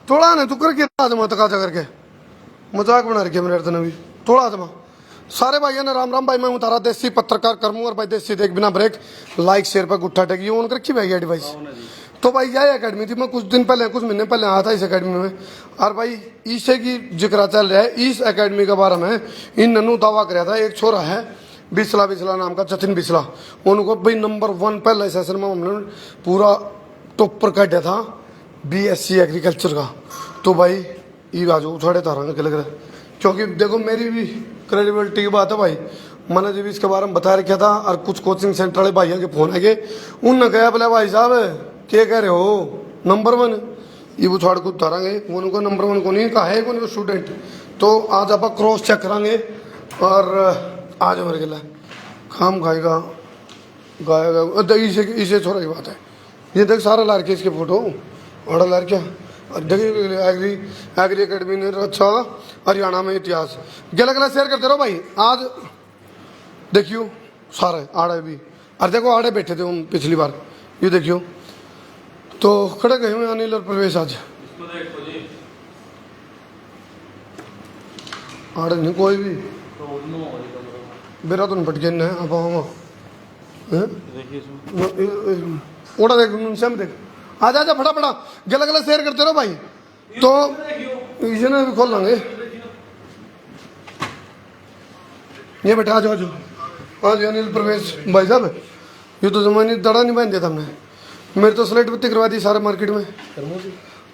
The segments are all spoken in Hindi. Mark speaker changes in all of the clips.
Speaker 1: थोड़ा ना तू करके आजमा तक आजा करके मजाक बना रखे मेरे अर्थ ने भी थोड़ा आजमा। सारे भाइयों ने राम राम भाई, मैं हूं तारा देसी पत्रकार करमू और भाई देसी देख बिना ब्रेक लाइक शेयर पर गुट्ठा टेक ये ऑन कर रखी भाई एडवाइस। तो भाई यह अकेडमी थी, मैं कुछ दिन पहले कुछ महीने पहले आया था इस अकेडमी में और भाई ईसे की जिक्र चल रहा है इस अकेडमी के बारे में। इन ननू दावा कराया था, एक छोरा है बिस्ला बिस्ला नाम का, जतिन बिस्ला, उनको भाई नंबर 1 पहले सेशन में हमने पूरा टॉपर काटा था BSc एग्रीकल्चर का। तो भाई ये आ जाओ थोड़े तारा के लग रहा है, क्योंकि देखो मेरी भी क्रेडिबिलिटी की बात है भाई। मैंने जब इसके बारे में बता रखा था और कुछ कोचिंग सेंटर वाले भाइयों के फोन आए उनने कहा बोले भाई साहब क्या कह रहे हो नंबर 1 ये वो थोड़ा कुछ तारांगे उनको नंबर 1 को नहीं कहा है उनको स्टूडेंट। तो आज आप क्रॉस चेक करांगे और आज मेरे गिला खाम खाएगा गाएगा इसे इसे छोड़ा की बात है। ये देख सारा लार के इसके फोटो और लार क्या और देखिए एग्री अकेडमी ने अच्छा हरियाणा में इतिहास गला गला शेयर करते रहो भाई। आज देखियो सारे आड़े भी और देखो आड़े बैठे थे हम पिछली बार, ये देखियो तो खड़े गए हुए अनिल और प्रवेश आज आड़े नहीं कोई भी बेरा तो नहीं पटके है अब ओड़ा देख उनसे हम देख आजा आजा फटा फटा गला गला शेयर करते रहो भाई। तो इसे भी खोल लेंगे ये बेटा आज आज आज अनिल प्रवेश भाई साहब ये तो जमाने दड़ा नहीं बांध दिया था हमने, मेरे तो स्लेट बत्ती करवा दी सारे मार्केट में।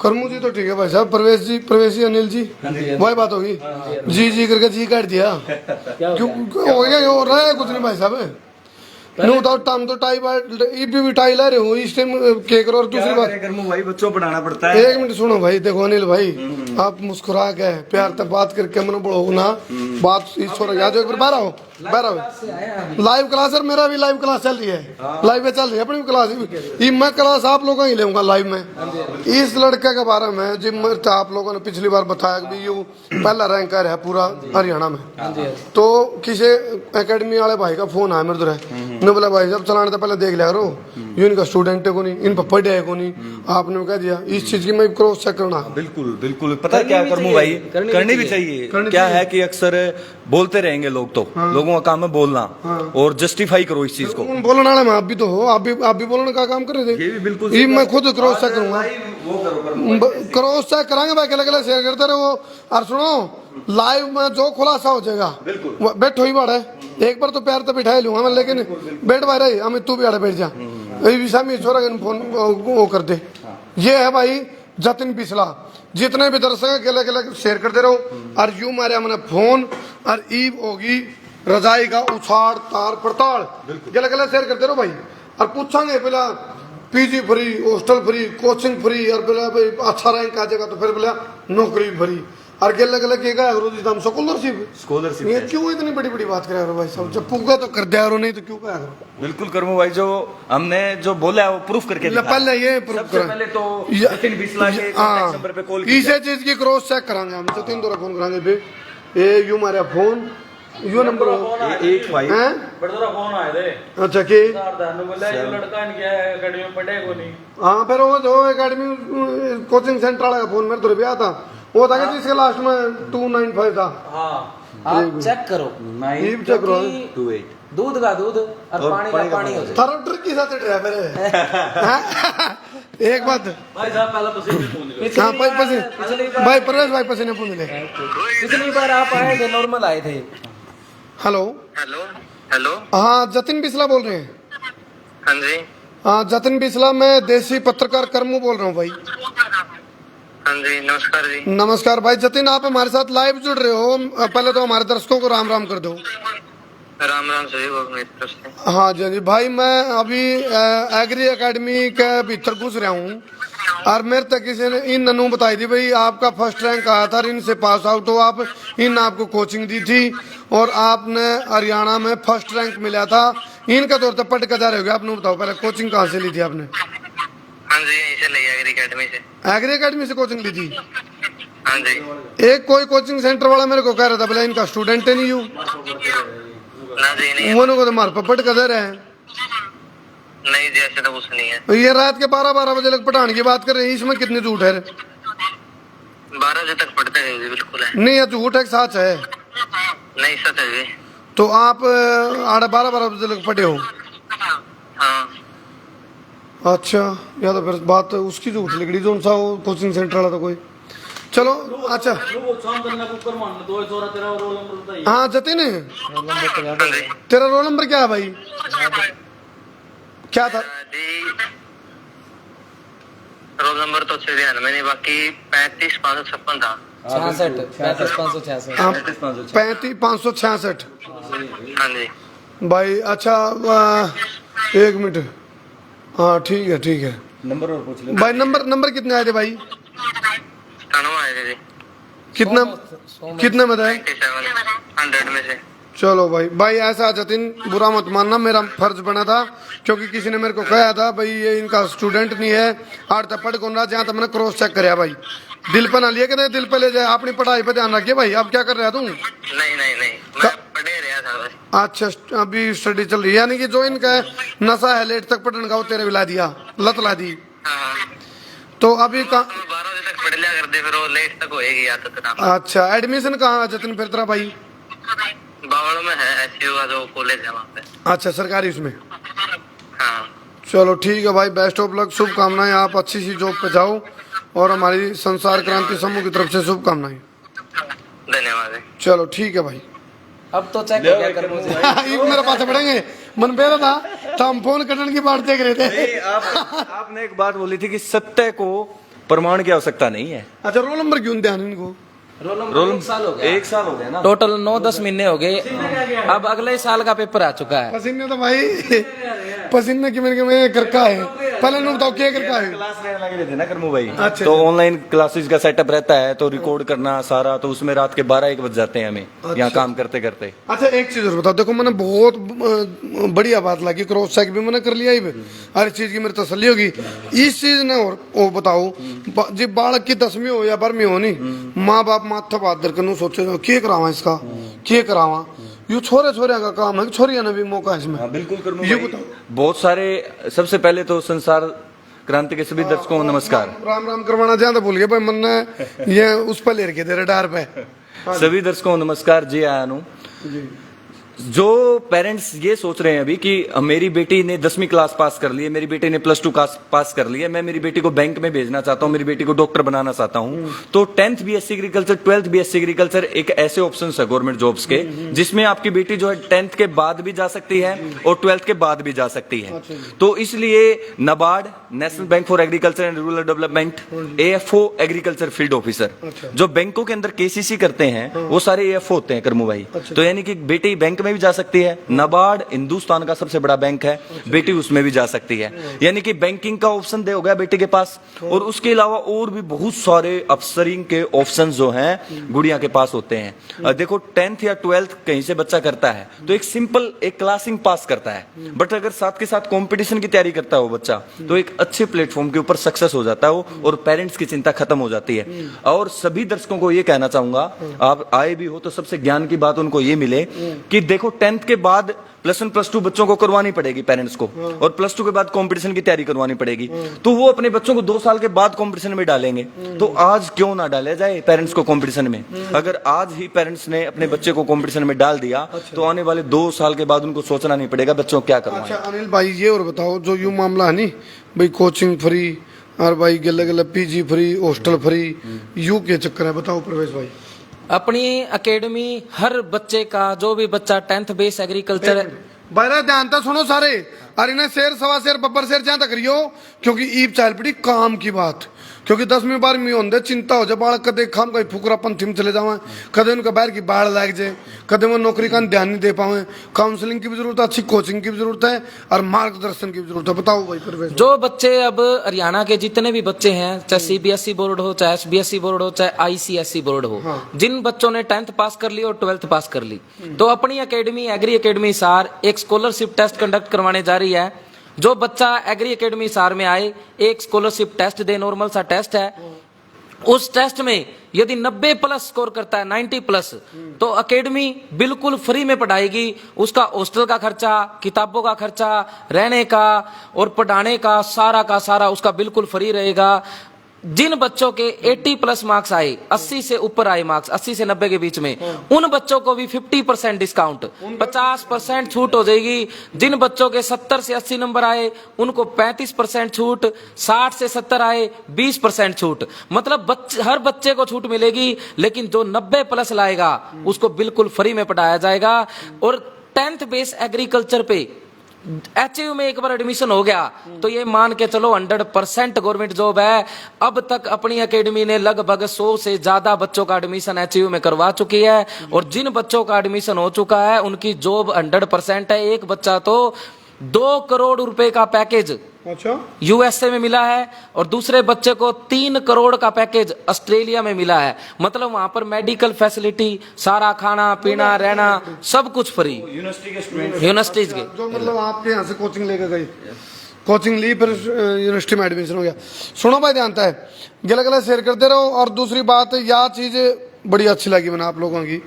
Speaker 1: करमू जी तो ठीक है भाई साहब, प्रवेश जी अनिल जी वही बात होगी जी जी करके जी काट दिया क्यों हो गया हो रहा है कुछ नहीं भाई साहब। नो डाउट टाइम तो टाई भी टाई ला रहे हो इस टाइम के करो। और दूसरी बात
Speaker 2: भाई बच्चों पढ़ाना पड़ता है।
Speaker 1: एक मिनट सुनो भाई, देखो अनिल भाई आप मुस्कुरा के प्यार तक बात करके मन बढ़ो ना बात इस छोरा याद एक बार बाहर आओ लाइव क्लास है मेरा भी लाइव क्लास चल रही है, लाइव में चल रही है अपनी क्लास ये मैं क्लास आप लोगों ही लूंगा लाइव में। इस लड़के के बारे में जिम आप लोगों ने पिछली बार बताया कि ये पहला रैंकर है पूरा हरियाणा में। तो किसी एकेडमी वाले भाई का फोन आया मेरे तो बोला भाई साहब चलाने तो पहले देख लिया करो ये इनका स्टूडेंट है को नहीं इन पर पढ़े है को नहीं, आपने कह दिया इस चीज की मैं क्रॉस चेक करना।
Speaker 2: बिल्कुल बिल्कुल पता है क्या करमू भाई करनी भी चाहिए। क्या है कि अक्सर बोलते रहेंगे लोग तो लोगों का काम है बोलना और जस्टिफाई करो इस चीज को।
Speaker 1: बोलने वाला मैं आप भी तो हो, आप भी बोलने का काम कर रहे थे।
Speaker 2: ये भी बिल्कुल
Speaker 1: ये मैं खुद क्रॉस चेक करूंगा, क्रॉस चेक करांगे भाई अगले शेयर करते रहो। और सुनो लाइव में जो खुलासा हो जाएगा बैठो ही बाढ़ है एक बार तो प्यार तो बिठा लूंगा मैं, लेकिन बैठ भाई रही हमें तू भी आड़े बैठ जा छोरा फोन वो कर दे। ये है भाई जतिन बिस्ला, जितने भी दर्शक अकेले अकेले शेयर करते रहो। और यू मारे हमने फोन और ईब होगी रजाई का उछाड़ तार पड़ताड़ गले गले शेयर करते रहो भाई। और पूछांगे पहला PG free hostel free coaching free और बोला भाई अच्छा रैंक आ जाएगा तो फिर बोला नौकरी फ्री और गले गले के दाम स्कॉलरशिप ये क्यों इतनी बड़ी बड़ी बात करा भाई साहब, जब पुगा तो कर दिया नहीं तो क्यों कहा करो।
Speaker 2: बिल्कुल करमू भाई जो हमने जो बोला है वो प्रूफ करके
Speaker 1: पहले ये प्रूफ करें
Speaker 2: पहले तो जतिन बिस्ला के कांटेक्ट नंबर पे कॉल
Speaker 1: इसे चीज की क्रॉस चेक करांगे हम जतिन द्वारा फोन करांगे बे ये यू मारे फोन यो नंबर
Speaker 2: 85
Speaker 1: हैं
Speaker 3: बड़ोरा फोन आए थे।
Speaker 1: अच्छा की
Speaker 3: बोला ये लड़का इनके एकेडमी में पढ़े को नहीं।
Speaker 1: हाँ फिर वो जो एकेडमी कोचिंग सेंटर वाला का फोन मेरे तो भी आया था वो था कि जिसके लास्ट में 295 था।
Speaker 3: हाँ आप चेक करो
Speaker 1: चेक करो
Speaker 2: 28
Speaker 3: दूध का दूध और पानी का पानी हो जाए।
Speaker 1: थारा ट्रिक के साथ ड्राइवर है एक बात
Speaker 3: भाई साहब पहले पसीने पूछ
Speaker 1: हाँ पसीने भाई प्रवेश भाई पसीने पूछ ले।
Speaker 3: पिछली बार आप आए थे नॉर्मल आए थे।
Speaker 1: हेलो
Speaker 4: हेलो हेलो
Speaker 1: हाँ जतिन बिस्ला बोल रहे हैं।
Speaker 4: हाँ जी
Speaker 1: हाँ जतिन बिस्ला मैं देसी पत्रकार करमू बोल रहा हूँ भाई।
Speaker 4: हाँ जी नमस्कार जी।
Speaker 1: नमस्कार भाई जतिन आप हमारे साथ लाइव जुड़ रहे हो, पहले तो हमारे दर्शकों को राम राम कर दो।
Speaker 4: राम राम सभी को मेरी तरफ से।
Speaker 1: हाँ जी जी भाई मैं अभी एग्री एकेडमी के भीतर घुस रहा हूँ और मेरे तक किसी ने इन ननू बताई थी भाई आपका फर्स्ट रैंक आया था इनसे पास आउट हो आप, इन आपको कोचिंग दी थी और आपने हरियाणा में फर्स्ट रैंक मिला था। इनका तौर पर पट कदा रह गया, आपने बताओ पहले कोचिंग कहाँ से ली थी आपने?
Speaker 4: हाँ जी यहीं से ली एग्री अकेडमी से।
Speaker 1: एग्री अकेडमी से कोचिंग ली थी?
Speaker 4: हाँ जी।
Speaker 1: एक कोई कोचिंग सेंटर वाला मेरे को कह रहा था बोला इनका स्टूडेंट है नहीं हूँ
Speaker 4: ना जी नहीं
Speaker 1: को तो मार पट कदर है
Speaker 4: नहीं जी ऐसे तो कुछ नहीं है।
Speaker 1: ये रात के 12-12 बजे लग पठान की बात कर रहे हैं, इसमें कितनी झूठ है?
Speaker 4: 12 बजे तक पढ़ते हैं जी, बिल्कुल है।
Speaker 1: नहीं, ये झूठ है कि सच है?
Speaker 4: नहीं, सच है जी।
Speaker 1: तो आप 12:30 बजे तक पढ़े हो?
Speaker 4: हाँ।
Speaker 1: अच्छा, या तो फिर बात उसकी झूठ निकली जो उनसा वो कोचिंग सेंटर वाला तो कोई। चलो अच्छा,
Speaker 3: वो शाम करना कुकर मान लो, 2 चोरा तेरा रोल नंबर बताइए।
Speaker 1: हाँ जतिन,
Speaker 4: हाँ जी।
Speaker 1: तेरा रोल नंबर क्या है भाई? क्या था?
Speaker 4: जी, रोल नंबर तो अच्छे ध्यान में नहीं, बाकी 35,556 था।
Speaker 5: 65
Speaker 1: हाँ, 35,566।
Speaker 4: हाँ जी।
Speaker 1: भाई अच्छा, एक मिनट, हाँ ठीक है।
Speaker 2: नंबर और पूछ लो
Speaker 1: भाई नंबर कितने आए थे भाई?
Speaker 4: 97 आए थे जी।
Speaker 1: कितने में था?
Speaker 4: 100 में से।
Speaker 1: चलो भाई ऐसा जतिन बुरा मत मानना, मेरा फर्ज बना था, क्योंकि किसी ने मेरे को कहा था भाई ये इनका स्टूडेंट नहीं है, आठ तक पढ़ कौन रहा, जहाँ तक मैंने क्रॉस चेक कराया भाई, दिल पे ना लिए कहते दिल पे ले जाए, अपनी पढ़ाई पे ध्यान रखिए भाई। अब क्या कर रहा तू?
Speaker 4: नहीं, मैं पढ़े रहा था बस।
Speaker 1: अच्छा, अभी स्टडी चल रही है, यानी कि जो इनका नशा है लेट तक पढ़ने का वो तेरे भी ला दिया, लत ला दी।
Speaker 4: हाँ।
Speaker 1: तो अभी
Speaker 4: 12 बजे तक पढ़ लिया कर दे, फिर वो लेट तक होएगी आदत ना।
Speaker 1: अच्छा, एडमिशन कहाँ जतिन फिर तेरा भाई?
Speaker 4: बावड़ में है एसयू का जो कॉलेज है वहाँ पे।
Speaker 1: अच्छा, सरकारी उसमें।
Speaker 4: हाँ।
Speaker 1: चलो ठीक है भाई, बेस्ट ऑफ लक, शुभकामनाएं, आप अच्छी सी जॉब पे जाओ, और हमारी संसार क्रांति समूह की तरफ से शुभकामनाएं।
Speaker 4: धन्यवाद।
Speaker 1: चलो ठीक है भाई।
Speaker 5: अब तो चेक हो गया कर मुझे।
Speaker 1: ये मेरे पास पड़ेंगे, मन बेरा था तो हम फोन करने की बात देख रहे थे।
Speaker 2: आपने एक बात बोली थी कि सत्य को प्रमाण की आवश्यकता नहीं है।
Speaker 1: अच्छा, रोल नंबर क्यों ध्यान इनको?
Speaker 5: रोल 1 साल हो गया,
Speaker 2: 1 साल हो गया ना,
Speaker 5: टोटल 9-10 महीने हो गए। अब अगले साल का पेपर आ चुका है।
Speaker 1: पसीने तो भाई पसीने की मेरे में करका है, पहले ना बताओ क्या करका है?
Speaker 2: क्लास लेने लगे थे ना करमू भाई।
Speaker 1: अच्छा।
Speaker 2: तो ऑनलाइन क्लासेस का सेटअप रहता है, तो रिकॉर्ड करना सारा, तो उसमें रात के 12-1 बज जाते हैं हमें यहाँ काम करते करते।
Speaker 1: अच्छा, एक चीज और बताओ, देखो मैंने बहुत बढ़िया बात लगी, क्रॉस चेक भी मैंने कर लिया ही, हर चीज की मेरी तसल्ली होगी। इस चीज ने और वो बताओ जी, बालक की 10वीं हो या 12वीं हो नहीं, माँ बाप माथा बादर कर सोचे क्या करावा इसका, क्या करावा, ये छोरे का काम है कि छोरिया ने भी मौका है इसमें।
Speaker 2: हाँ, बिल्कुल करमू
Speaker 1: ये
Speaker 2: भाई।
Speaker 1: बताओ।
Speaker 2: बहुत सारे, सबसे पहले तो संसार क्रांति के सभी दर्शकों को नमस्कार।
Speaker 1: राम करवाना ज्यादा भूल गया भाई, मन ने ये उस पर ले रखे थे रडार पे।
Speaker 2: सभी दर्शकों को नमस्कार जी। आया हूँ जो पेरेंट्स ये सोच रहे हैं अभी कि मेरी बेटी ने 10वीं क्लास पास कर ली है, मेरी बेटी ने +2 पास कर ली है, मैं मेरी बेटी को बैंक में भेजना चाहता हूँ, मेरी बेटी को डॉक्टर बनाना चाहता हूँ, तो 10th BSc agriculture, 12th BSc agriculture एक ऐसे ऑप्शन है गवर्नमेंट जॉब्स के, जिसमें आपकी बेटी जो है 10th के बाद भी जा सकती है और 12th के बाद भी जा सकती है। तो इसलिए NABARD, national bank for agriculture and rural development, AFO agriculture field officer, जो बैंकों के अंदर KCC करते हैं वो सारे AFO होते हैं करमू भाई। तो यानी कि बेटी बैंक में भी जा सकती है, नाबार्ड हिंदुस्तान का सबसे बड़ा बैंक है, बेटी उसमें भी जा सकती है, यानी कि बैंकिंग का ऑप्शन दे हो गया बेटी के पास। और उसके अलावा और भी बहुत सारे अफसरिंग के ऑप्शंस जो हैं गुड़िया के पास होते हैं। देखो 10th या 12th कहीं से बच्चा करता है तो एक सिंपल एक क्लासिंग पास करता है, बट अगर साथ के साथ कंपटीशन की तैयारी करता है वो बच्चा, तो एक अच्छे प्लेटफॉर्म के ऊपर सक्सेस हो जाता है वो, और पेरेंट्स की चिंता खत्म हो जाती है। और सभी दर्शकों को ये कहना चाहूंगा, आप आए भी हो तो सबसे ज्ञान की बात उनको ये मिले कि देखो 10th के बाद +1 +2 बच्चों को करवानी पड़ेगी पेरेंट्स को, और +2 के बाद कंपटीशन की तैयारी करवानी पड़ेगी, तो वो अपने बच्चों को 2 साल के बाद कंपटीशन में डालेंगे। तो आज क्यों ना डाला जाए पेरेंट्स को कंपटीशन में? अगर आज ही पेरेंट्स ने अपने बच्चे को कंपटीशन में डाल दिया तो आने वाले 2 साल के बाद उनको सोचना नहीं पड़ेगा बच्चों को क्या करवाएं।
Speaker 1: अच्छा अनिल भाई, ये और बताओ, जो यूं मामला है नहीं भाई, कोचिंग फ्री और भाई गले गले PG free, hostel free, you के चक्कर है, बताओ प्रवेश भाई।
Speaker 5: अपनी एकेडमी हर बच्चे का, जो भी बच्चा 10th बेस एग्रीकल्चर,
Speaker 1: बारे ध्यान तो सुनो सारे, अरे ना शेर सवा शेर बब्बर शेर जहाँ तक करियो, क्योंकि ईब चाल पड़ी काम की बात, क्योंकि 10वीं 12वीं होंगे चिंता हो जाए, बालक कदे खाम कहीं फुकरापन थीम चले जावे, कदे उनका बाहर की बाढ़ लग जाए, कदे वो नौकरी का ध्यान नहीं दे पावे, काउंसलिंग की भी जरूरत है, अच्छी कोचिंग की भी जरूरत है, और मार्गदर्शन की भी जरूरत है। बताओ भाई प्रवेश।
Speaker 5: जो बच्चे अब हरियाणा के जितने भी बच्चे हैं, चाहे CBSE बोर्ड हो, चाहे SBSE बोर्ड हो, चाहे ICSE बोर्ड हो, जिन बच्चों ने 10th पास कर ली और 12th पास कर ली, तो अपनी एकेडमी एग्री एकेडमी सार एक स्कॉलरशिप टेस्ट कंडक्ट करवाने जा रही है। जो बच्चा एग्री एकेडमी सार में आए, एक स्कॉलरशिप टेस्ट दे, नॉर्मल सा टेस्ट है, उस टेस्ट में यदि 90+ स्कोर करता है, 90+, तो एकेडमी बिल्कुल फ्री में पढ़ाएगी। उसका हॉस्टल का खर्चा, किताबों का खर्चा, रहने का और पढ़ाने का सारा उसका बिल्कुल फ्री रहेगा। जिन बच्चों के 80 प्लस मार्क्स आए, 80 से ऊपर आए मार्क्स, 80 से 90 के बीच में, उन बच्चों को भी 50% डिस्काउंट, 50% छूट हो जाएगी। जिन बच्चों के 70 से 80 नंबर आए उनको 35% छूट, 60 से 70 आए 20% छूट। मतलब हर बच्चे को छूट मिलेगी, लेकिन जो 90 प्लस लाएगा उसको बिल्कुल फ्री में पढ़ाया जाएगा। और 10th बेस एग्रीकल्चर पे एचयू में एक बार एडमिशन हो गया तो ये मान के चलो 100% गवर्नमेंट जॉब है। अब तक अपनी एकेडमी ने लगभग 100 से ज्यादा बच्चों का एडमिशन एचयू में करवा चुकी है, और जिन बच्चों का एडमिशन हो चुका है उनकी जॉब 100% है। एक बच्चा तो 2 करोड़ रुपए का पैकेज
Speaker 1: अच्छा
Speaker 5: यूएसए में मिला है, और दूसरे बच्चे को 3 करोड़ का पैकेज ऑस्ट्रेलिया में मिला है। मतलब वहां पर मेडिकल फैसिलिटी, सारा खाना पीना रहना सब कुछ फ्री,
Speaker 2: यूनिवर्सिटी के स्टूडेंट
Speaker 5: यूनिवर्सिटीज के।
Speaker 1: जो मतलब आपके यहाँ से कोचिंग लेके गई, कोचिंग ली, फिर यूनिवर्सिटी में एडमिशन हो गया। सुनो भाई, ध्यान है, गला गला शेयर करते रहो। और दूसरी बात, यह चीज़ बड़ी अच्छी लगी मैंने आप लोगों की,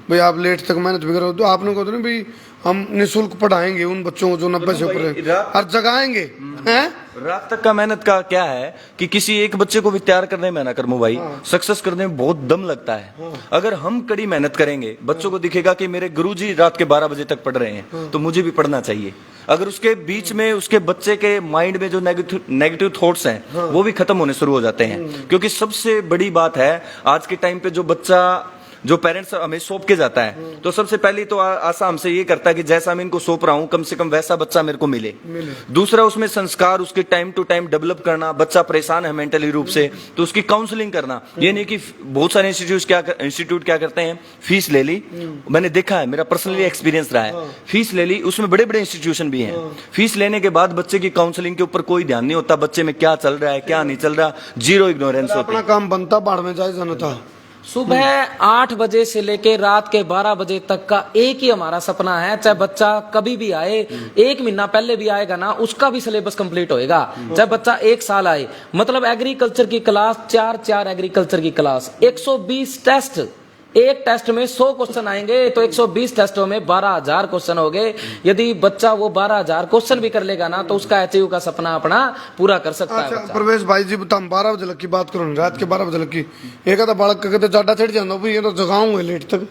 Speaker 1: भाई आप लेट तक मेहनत भी करो। तो आपने कहा ना भाई हम निःशुल्क पढ़ाएंगे उन बच्चों को जो 90 से ऊपर है, और जगाएंगे हैं।
Speaker 2: रात तक का मेहनत का क्या है कि किसी एक बच्चे को भी तैयार करने में ना करमू भाई, सक्सेस करने में बहुत दम लगता है। अगर हम कड़ी मेहनत करेंगे, बच्चों को दिखेगा कि मेरे गुरुजी रात के 12 बजे तक पढ़ रहे हैं, तो मुझे भी पढ़ना चाहिए। अगर उसके बीच में उसके बच्चे के माइंड में जो नेगेटिव थॉट्स हैं वो भी खत्म होने शुरू हो जाते हैं। क्योंकि सबसे बड़ी बात है आज के टाइम पे, जो पेरेंट्स हमें सौंप के जाता है, तो सबसे पहली तो आशा हमसे ये करता है कि जैसा मैं इनको सौंप रहा हूं कम से कम वैसा बच्चा मेरे को मिले। दूसरा, उसमें संस्कार उसके टाइम टू टाइम डेवलप करना। बच्चा परेशान है मेंटली रूप से, तो उसकी काउंसलिंग करना। ये नहीं कि बहुत सारे इंस्टीट्यूट क्या करते हैं, फीस ले ली। मैंने देखा है, मेरा पर्सनली एक्सपीरियंस रहा है। फीस ले ली, उसमें बड़े बड़े इंस्टीट्यूशन भी हैं। फीस लेने के बाद बच्चे की काउंसलिंग के ऊपर कोई ध्यान नहीं होता, बच्चे में क्या चल रहा है क्या नहीं चल रहा, जीरो इग्नोरेंस होती
Speaker 1: अपना
Speaker 2: है।
Speaker 1: काम बनता, बाढ़ में जाए जनता।
Speaker 5: सुबह 8 बजे से लेके रात के 12 बजे तक का एक ही हमारा सपना है, चाहे बच्चा कभी भी आए, 1 महीना पहले भी आएगा ना, उसका भी सिलेबस कंप्लीट होएगा। चाहे बच्चा 1 साल आए, मतलब एग्रीकल्चर की क्लास 4 एग्रीकल्चर की क्लास, 120 टेस्ट, एक टेस्ट में 100 क्वेश्चन आएंगे, तो 120 टेस्टों में 12,000 क्वेश्चन हो गए। यदि बच्चा वो 12,000 क्वेश्चन भी कर लेगा ना, तो उसका एचयू का सपना अपना पूरा कर सकता है।
Speaker 1: अच्छा प्रवेश भाई जी, बता 12 बजे लग की बात करो, रात के 12 बजे लग की एक आधा बालक कहते जाडा चढ़ जाना भाई, ये तो जगाऊंगे लेट तक।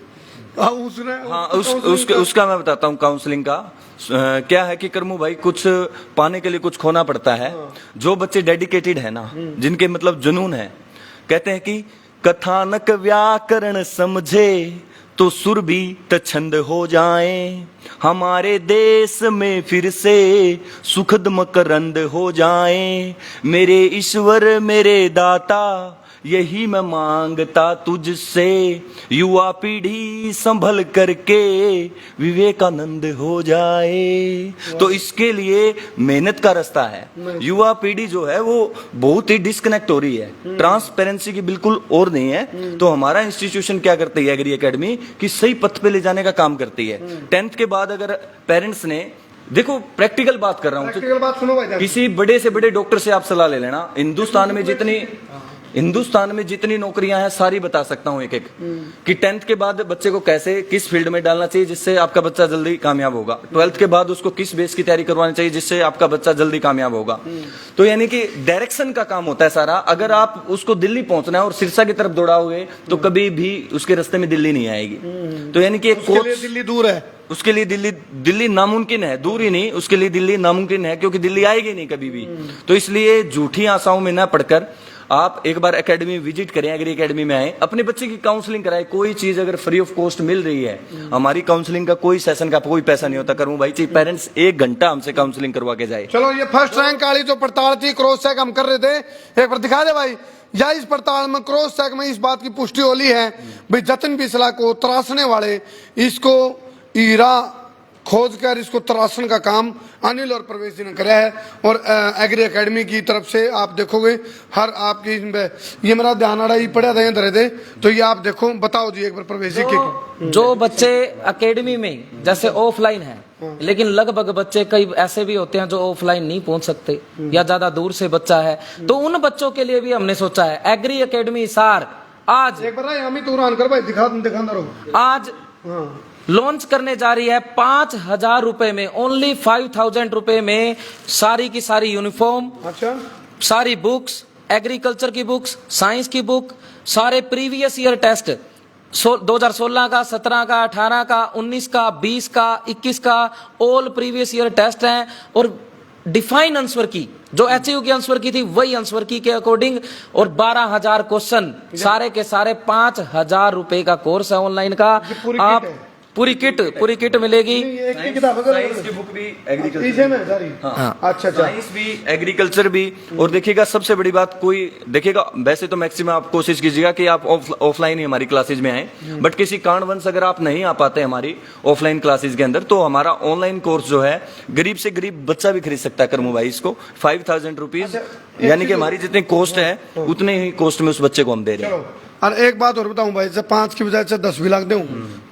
Speaker 2: उसका मैं बताता हूँ काउंसलिंग का। क्या है कि करमू भाई, कुछ पाने के लिए कुछ खोना पड़ता है। जो बच्चे डेडिकेटेड है ना, जिनके मतलब जुनून है, कहते हैं कि कथानक व्याकरण समझे तो सुर भी तछंद हो जाए, हमारे देश में फिर से सुखद मकरंद हो जाए। मेरे ईश्वर मेरे दाता यही मैं मांगता तुझसे, युवा पीढ़ी संभल करके विवेकानंद हो जाए। तो इसके लिए मेहनत का रास्ता है। युवा पीढ़ी जो है वो बहुत ही डिस्कनेक्ट हो रही है, ट्रांसपेरेंसी की बिल्कुल और नहीं है। तो हमारा इंस्टीट्यूशन क्या करती है, एग्री एकेडमी, कि सही पथ पे ले जाने का काम करती है। 10th के बाद अगर पेरेंट्स ने, देखो प्रैक्टिकल बात कर रहा हूँ,
Speaker 1: प्रैक्टिकल बात सुनो भाई,
Speaker 2: किसी बड़े से बड़े डॉक्टर से आप सलाह ले लेना। हिंदुस्तान में जितनी नौकरियां हैं सारी बता सकता हूं एक एक, कि 10th के बाद बच्चे को कैसे किस फील्ड में डालना चाहिए जिससे आपका बच्चा जल्दी कामयाब होगा, 12th के बाद उसको किस बेस की तैयारी करवानी चाहिए जिससे आपका बच्चा जल्दी कामयाब होगा। तो यानी कि डायरेक्शन का काम होता है सारा। अगर आप उसको दिल्ली पहुंचना है और सिरसा की तरफ दौड़ाओगे तो कभी भी उसके रास्ते में दिल्ली नहीं आएगी। तो यानी कि एक कोच,
Speaker 1: दिल्ली दूर है,
Speaker 2: उसके लिए दिल्ली नामुमकिन है, दूर ही नहीं, उसके लिए दिल्ली नामुमकिन है, क्योंकि दिल्ली आएगी नहीं कभी भी। तो इसलिए झूठी आशाओं में ना पढ़कर आप एक बार एकेडमी विजिट करें, एग्री एकेडमी में आए, अपने बच्चे की काउंसलिंग कराएं। कोई चीज अगर फ्री ऑफ कॉस्ट मिल रही है, हमारी काउंसलिंग का कोई सेशन का कोई पैसा नहीं होता। करूं भाई, चाहिए पेरेंट्स 1 घंटा हमसे काउंसलिंग करवा के जाए।
Speaker 1: चलो ये फर्स्ट रैंक वाली जो पड़ताल थी, क्रॉस चेक हम कर रहे थे, एक बार दिखा दे भाई। या इस पड़ताल में क्रॉस चेक में इस बात की पुष्टि होली है भाई, जतिन बिस्ला को तराशने वाले, इसको ईरा खोज कर इसको तराशन का काम अनिल और प्रवेश जी ने कराया है। और एग्री एकेडमी की तरफ से आप देखोगे हर आपकी, ये मेरा ध्यान आ रहा है, पढ़ा था धरे थे, तो ये आप देखो, बताओ जी एक बार प्रवेश जी के।
Speaker 5: जो बच्चे एकेडमी में जैसे ऑफलाइन है, लेकिन लगभग बच्चे कई ऐसे भी होते हैं जो ऑफलाइन नहीं पहुंच सकते या ज्यादा दूर से बच्चा है, तो उन बच्चों के लिए भी हमने सोचा है एग्री एकेडमी सार आज
Speaker 1: एक बार हम ही तुरान कर भाई, दिखा रहो
Speaker 5: आज लॉन्च करने जा रही है 5,000 रुपए में, ओनली 5,000 रुपए में सारी की सारी यूनिफॉर्म,
Speaker 1: अच्छा
Speaker 5: सारी बुक्स, एग्रीकल्चर की बुक्स, साइंस की बुक, सारे प्रीवियस ईयर टेस्ट 2016 का, 17 का, 18 का, 19 का, 20 का, 21 का, ऑल प्रीवियस ईयर टेस्ट हैं। और डिफाइन आंसर की जो एचयू की आंसर की थी वही आंसर की के अकॉर्डिंग, और 12,000 क्वेश्चन, सारे के सारे 5,000 रुपए का कोर्स है ऑनलाइन का। आप पूरी किट मिलेगी।
Speaker 1: एक की किताब अगर
Speaker 2: साइंस की बुक भी एग्रीकल्चर
Speaker 1: पीछे में सारी।
Speaker 2: हाँ।
Speaker 1: अच्छा अच्छा।
Speaker 2: साइंस भी एग्रीकल्चर भी। और देखिएगा सबसे बड़ी बात, कोई देखिएगा वैसे तो मैक्सिमम आप कोशिश कीजिएगा कि आप ऑफलाइन ही हमारी क्लासेज में आए, बट किसी कारणवश अगर आप नहीं आ पाते हमारी ऑफलाइन क्लासेज के अंदर, तो हमारा ऑनलाइन कोर्स जो है गरीब से गरीब बच्चा भी खरीद सकता है करमू भाई इसको। 5,000 रुपीज, यानी कि हमारी जितनी कॉस्ट है उतने ही कॉस्ट में उस बच्चे को हम दे रहे हैं।
Speaker 1: और एक बात और बताऊं भाई, जब 5 की बजाय 10 भी लाख दूं,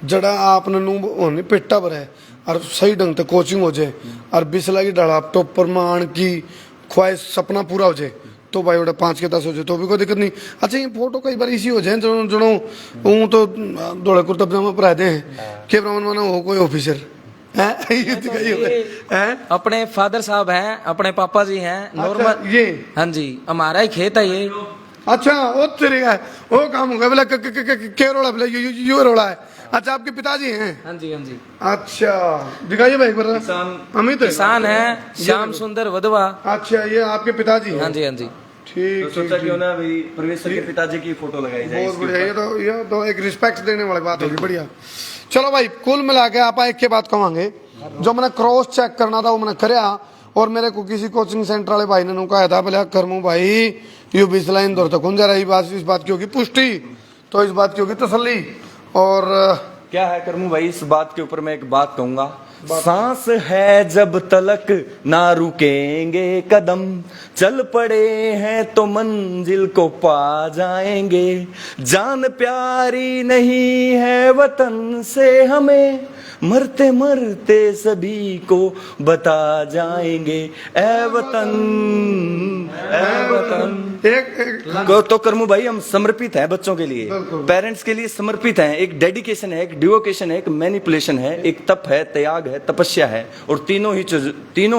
Speaker 1: जड़ा आपने नू होने पेटा पर है और सही ढंग से कोचिंग हो जाए और 20 लाख की डड़ा टॉपर मान की ख्वाहिश सपना पूरा हो जाए, तो भाई वो 5 के 10 हो जाए तो भी कोई दिक्कत नहीं। अच्छा ये फोटो कई बार इसी हो जाए जड़ो ऊँ तो दौड़े कुर्ता पजामा पर आते हैं के ब्राह्मण माना हो कोई ऑफिसर है।
Speaker 5: अपने फादर साहब हैं, अपने पापा जी हैं, नॉर्मल
Speaker 1: ये
Speaker 5: हाँ जी हमारा ही खेत है ये।
Speaker 1: अच्छा वो तेरे का है वो काम होगा बोला के रोड़ा बोला यू रोड़ा है। अच्छा आपके पिताजी हैं?
Speaker 5: हाँ जी हाँ जी।
Speaker 1: अच्छा दिखाइए भाई एक अमित
Speaker 5: किसान है, श्याम सुंदर वधवा।
Speaker 1: अच्छा ये आपके पिताजी हैं?
Speaker 5: हाँ जी हाँ जी।
Speaker 1: ठीक
Speaker 2: तो सोचा क्यों ना भाई प्रवेश सर के पिताजी की फोटो लगाई जाए।
Speaker 1: बहुत बढ़िया, ये तो एक रिस्पेक्ट देने वाली बात होगी। बढ़िया। चलो भाई कुल मिला के आप एक के बात कहेंगे, जो मैंने क्रॉस चेक करना था वो मैंने कराया, और मेरे को किसी कोचिंग सेंटर वाले भाई ने कहा था बोले करमू भाई यू 20 लाइन दौर तक जा रही बात, इस बात की होगी पुष्टि, तो इस बात की होगी तसल्ली। और
Speaker 2: क्या है करमू भाई, इस बात के ऊपर मैं एक बात कहूंगा, सांस है जब तलक ना रुकेंगे कदम, चल पड़े हैं तो मंजिल को पा जाएंगे, जान प्यारी नहीं है वतन से हमें, मरते मरते सभी को बता जाएंगे ए वतन ए वतन। तो करमू भाई हम समर्पित हैं बच्चों के लिए, पेरेंट्स के लिए समर्पित हैं। एक डेडिकेशन है, एक डिवोकेशन है, एक मैनिपुलेशन है, एक तप है, त्याग है, तपस्या है, और तीनों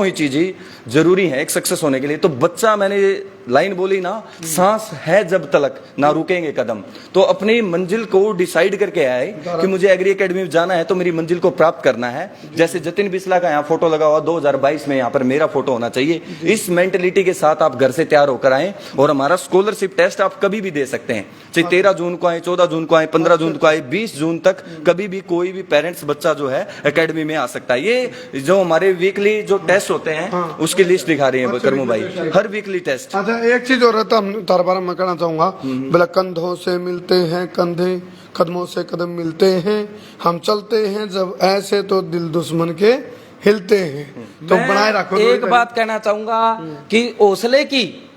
Speaker 2: ही चीजें जरूरी हैं एक सक्सेस होने के लिए। तो बच्चा, मैंने लाइन बोली ना, सांस है जब तलक ना रुकेंगे कदम, तो अपनी मंजिल को डिसाइड करके आए कि मुझे एग्री एकेडमी में जाना है तो मेरी मंजिल को प्राप्त करना है। जैसे जतिन बिस्ला का यहाँ फोटो लगा हुआ 2022 में, यहाँ पर मेरा फोटो होना चाहिए। इस मेंटलिटी के साथ आप घर से तैयार होकर आए, और हमारा स्कॉलरशिप टेस्ट आप कभी भी दे सकते हैं, चाहे 13 जून को आए, 14 जून को आए, 15 जून को आए, 20 जून तक कभी भी कोई भी पेरेंट्स बच्चा जो है एकेडमी में आ सकता है। ये जो हमारे वीकली जो टेस्ट होते हैं उसकी लिस्ट दिखा रही है करमू भाई, हर वीकली टेस्ट।
Speaker 1: अच्छा एक चीज और रहता तार बारे में कहना चाहूंगा, बोला कंधों से मिलते हैं कंधे, कदमों से कदम मिलते हैं, हम चलते हैं जब ऐसे तो दिल दुश्मन के हिलते हैं, तो बनाए रखो।
Speaker 5: एक बात कहना चाहूंगा कि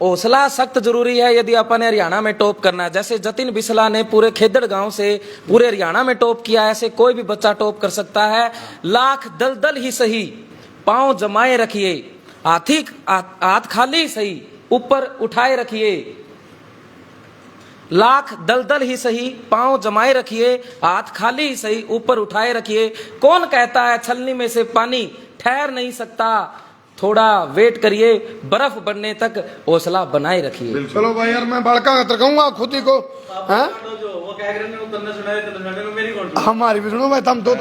Speaker 5: हौसला सख्त जरूरी है यदि अपन हरियाणा में टॉप करना है। जैसे जतिन बिस्ला ने पूरे खेदड़ गांव से पूरे हरियाणा में टॉप किया, ऐसे कोई भी बच्चा टॉप कर सकता है। लाख दलदल ही सही पांव जमाए रखिए, हाथ खाली सही ऊपर उठाए रखिए, लाख दलदल ही सही पांव जमाए रखिए, हाथ खाली ही सही ऊपर उठाए रखिए। कौन कहता है छलनी में से पानी ठहर नहीं सकता, थोड़ा वेट करिए, बर्फ बनने तक हौसला बनाए रखिए।
Speaker 1: चलो भाई यार मैं बड़का कहूंगा खुद ही को है हमारी भी सुनो भाई, तुम तो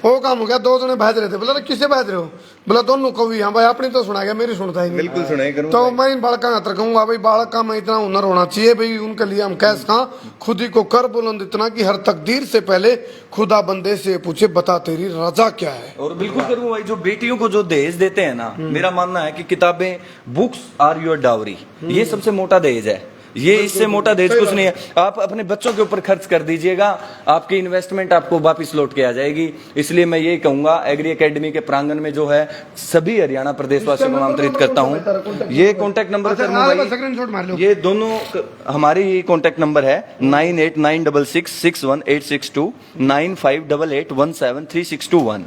Speaker 1: वो काम हो गया, दो जने बहस रहे थे, बोला किससे बहस रहे हो, बोला दोनों को भी। हाँ भाई अपनी तो सुना गया, मेरी सुनता ही नहीं।
Speaker 2: बिल्कुल सुनाई करूं
Speaker 1: तो मैं बड़का कहूंगा भाई, बालका में इतना हुनर होना चाहिए भाई, उनके लिए हम कैसे कहा खुद ही को कर बुलंद इतना कि हर तकदीर से पहले खुदा बंदे से पूछे बता तेरी रजा क्या है।
Speaker 2: और बिल्कुल करूं भाई, जो बेटियों को जो दहेज देते हैं ना, मेरा मानना है कि किताबें, बुक्स आर योर डाउरी, ये सबसे मोटा दहेज है। ये इससे मोटा दहेज कुछ नहीं है। आप अपने बच्चों के ऊपर खर्च कर दीजिएगा, आपकी इन्वेस्टमेंट आपको वापस लौट के आ जाएगी। इसलिए मैं ये कहूंगा, एग्री एकेडमी के प्रांगण में जो है सभी हरियाणा प्रदेश वासियों को आमंत्रित करता हूँ। ये कॉन्टेक्ट नंबर भाई, ये दोनों हमारी ही कॉन्टेक्ट नंबर है 9896661862 9588173621।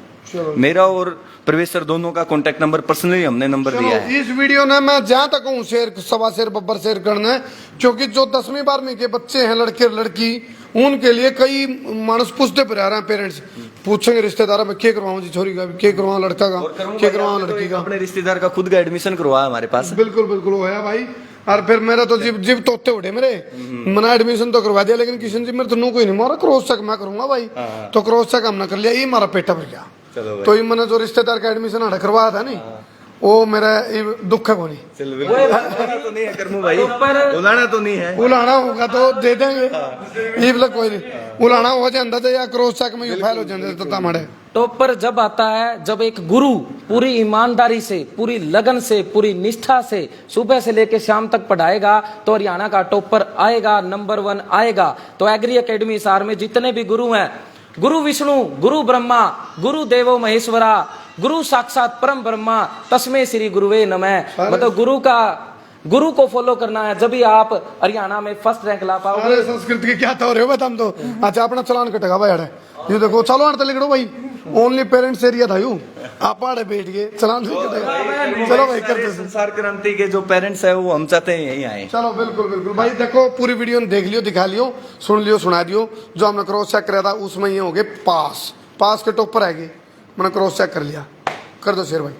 Speaker 2: मेरा और प्रवेश सर दोनों का कांटेक्ट नंबर पर्सनली हमने नंबर दिया है।
Speaker 1: इस वीडियो ने मैं जहां तक हूँ शेयर सवा शेयर बब्बर शेयर करना है, क्योंकि जो 10वीं 12वीं के बच्चे हैं, लड़के लड़की, उनके लिए कई मानस पूछते पर आ रहे हैं, पेरेंट्स पूछेंगे रिश्तेदार में क्या करवाऊं जी छोरी का, क्या करवाऊं लड़का का, क्या करवाऊं लड़की का।
Speaker 2: अपने रिश्तेदार का खुद का एडमिशन करवाया हमारे पास।
Speaker 1: बिल्कुल बिल्कुल वो है भाई, और फिर मेरा तो जीव जीव तोते उड़े मेरे। मैंने एडमिशन तो करवा दिया, लेकिन किशन जी मेरे तो नू कोई नहीं मारा, क्रॉस चेक मैं करूंगा भाई। तो क्रॉस चेक हमने कर लिया, ये मारा पेटा भर गया।
Speaker 2: चलो भाई।
Speaker 1: तो ये मैंने जो रिश्तेदार का एडमिशन आना करवाया था नहीं, वो मेरा ये दुख है कोनी।
Speaker 2: चलो उलाना तो नहीं है करमू भाई, उलाना तो नहीं है।
Speaker 1: उलाना होगा तो दे देंगे, ये मतलब कोई नहीं। उलाना हो जाता तो या क्रॉस चेक में यू फाइल हो जाते तो तमाड़े।
Speaker 5: टॉपर जब आता है जब एक गुरु पूरी ईमानदारी से, पूरी लगन से, पूरी निष्ठा से सुबह से लेकर शाम तक पढ़ाएगा तो हरियाणा का टॉपर आएगा, नंबर 1 आएगा। तो एग्री एकेडमी हिसार में जितने भी गुरु हैं, गुरु विष्णु, गुरु ब्रह्मा, गुरु देवो महेश्वरा, गुरु साक्षात परम ब्रह्मा, तस्मै श्री गुरुवे नमः। मतलब गुरु को फॉलो करना है, जब भी आप हरियाणा में फर्स्ट रैंक ला पाओगे।
Speaker 1: अरे संस्कृत के क्या तो रहे हो तुम तो। अच्छा अपना चलान कटेगा भाई यार, ये देखो चलो आने लिखो भाई, ओनली पेरेंट्स एरिया था यू, आप आड़े बैठ गए चलान से कटेगा। चलो भाई करते हैं।
Speaker 2: संसार क्रांति के जो पेरेंट्स है वो हम चाहते हैं यही आए।
Speaker 1: चलो बिल्कुल बिल्कुल भाई, देखो पूरी वीडियो देख लियो, दिखा लियो, सुन लियो, सुना दियो। जो हमने क्रॉस चेक कराया था उसमें ये हो गए पास के टॉपर आएंगे, मैंने क्रॉस चेक कर लिया। कर दो शेर भाई।